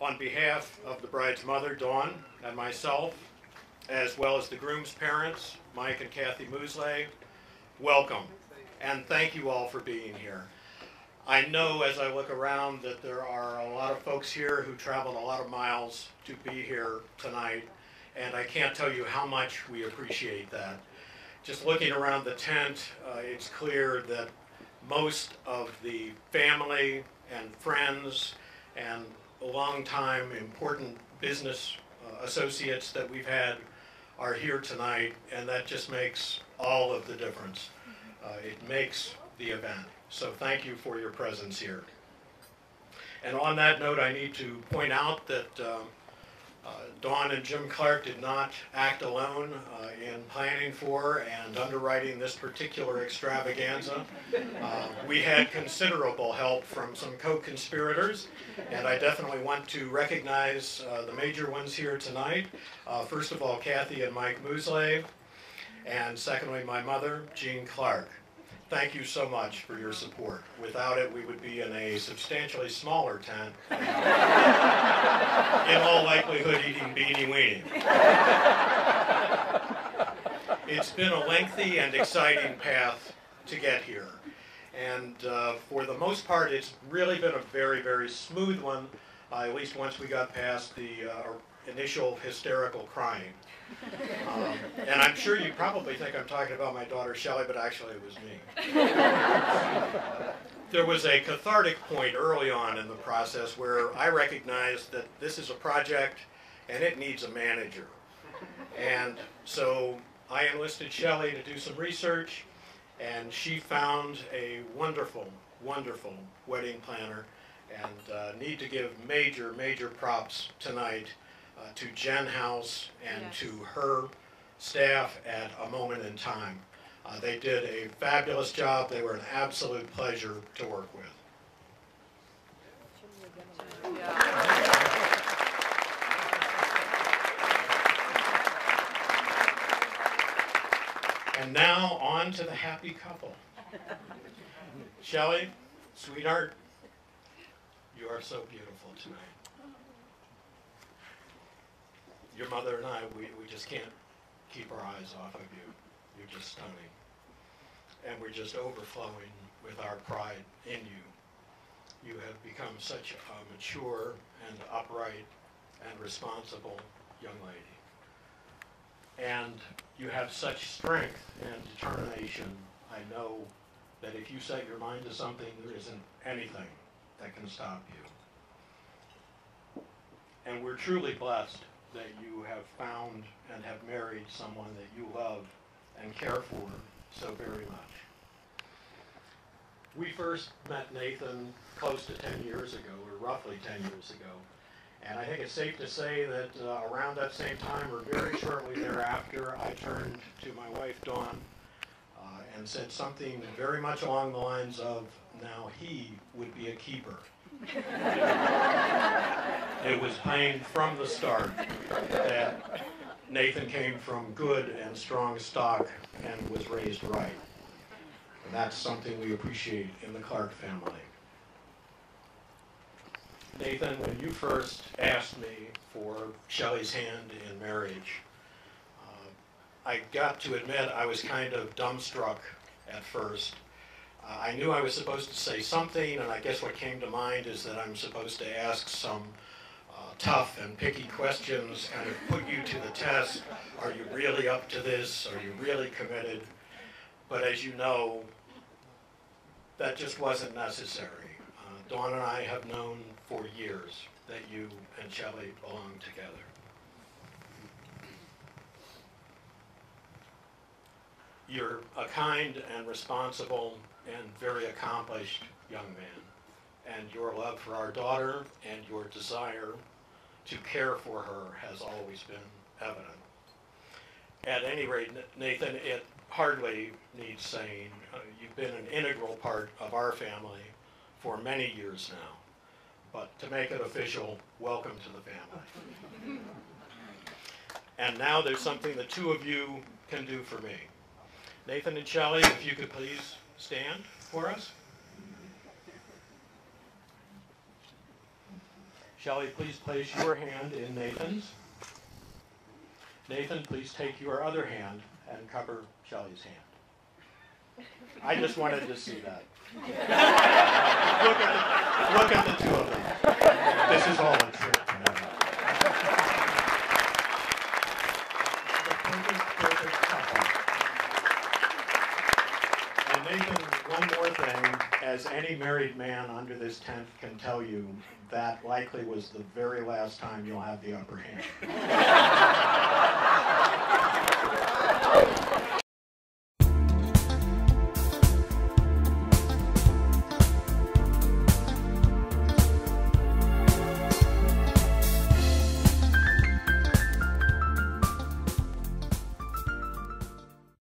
On behalf of the bride's mother, Dawn, and myself, as well as the groom's parents, Mike and Kathy Musleh, welcome, and thank you all for being here. I know as I look around that there are a lot of folks here who traveled a lot of miles to be here tonight, and I can't tell you how much we appreciate that. Just looking around the tent, it's clear that most of the family and friends and long-time important business associates that we've had are here tonight, and that just makes all of the difference. It makes the event. So thank you for your presence here. And on that note, I need to point out that Dawn and Jim Clark did not act alone in planning for and underwriting this particular extravaganza. We had considerable help from some co-conspirators, and I definitely want to recognize the major ones here tonight. First of all, Kathy and Mike Musleh, and secondly, my mother, Jean Clark. Thank you so much for your support. Without it, we would be in a substantially smaller tent, in all likelihood eating beanie weenie. It's been a lengthy and exciting path to get here. And for the most part, it's really been a very, very smooth one, at least once we got past the initial hysterical crying. And I'm sure you probably think I'm talking about my daughter Shelley, but actually it was me. There was a cathartic point early on in the process where I recognized that this is a project and it needs a manager. And so I enlisted Shelley to do some research, and she found a wonderful, wonderful wedding planner, and need to give major, major props tonight to Jen House and to her staff at A Moment in Time. They did a fabulous job. They were an absolute pleasure to work with. And now on to the happy couple. Shelley, sweetheart, you are so beautiful tonight. Your mother and I, we just can't keep our eyes off of you. You're just stunning. And we're just overflowing with our pride in you. You have become such a mature and upright and responsible young lady. And you have such strength and determination. I know that if you set your mind to something, there isn't anything that can stop you. And we're truly blessed that you have found and have married someone that you love and care for so very much. We first met Nathan close to 10 years ago, or roughly 10 years ago. And I think it's safe to say that around that same time, or very shortly thereafter, I turned to my wife, Dawn, and said something very much along the lines of, now he would be a keeper. It was plain from the start that Nathan came from good and strong stock and was raised right. And that's something we appreciate in the Clark family. Nathan, when you first asked me for Shelley's hand in marriage, I got to admit I was kind of dumbstruck at first. I knew I was supposed to say something, and I guess what came to mind is that I'm supposed to ask some tough and picky questions, kind of put you to the test. Are you really up to this? Are you really committed? But as you know, that just wasn't necessary. Dawn and I have known for years that you and Shelley belong together. You're a kind and responsible and very accomplished young man, and your love for our daughter and your desire to care for her has always been evident. At any rate, Nathan, it hardly needs saying, you've been an integral part of our family for many years now. But to make it official, welcome to the family. And now there's something the two of you can do for me. Nathan and Shelley, if you could please stand for us. Shelley, Shelley, please place your hand in Nathan's. Nathan, please take your other hand and cover Shelley's hand. I just wanted to see that. Look at the two of them. This is all a trick. And Nathan, one more thing, as any married man under this tent can tell you, that likely was the very last time you'll have the upper hand.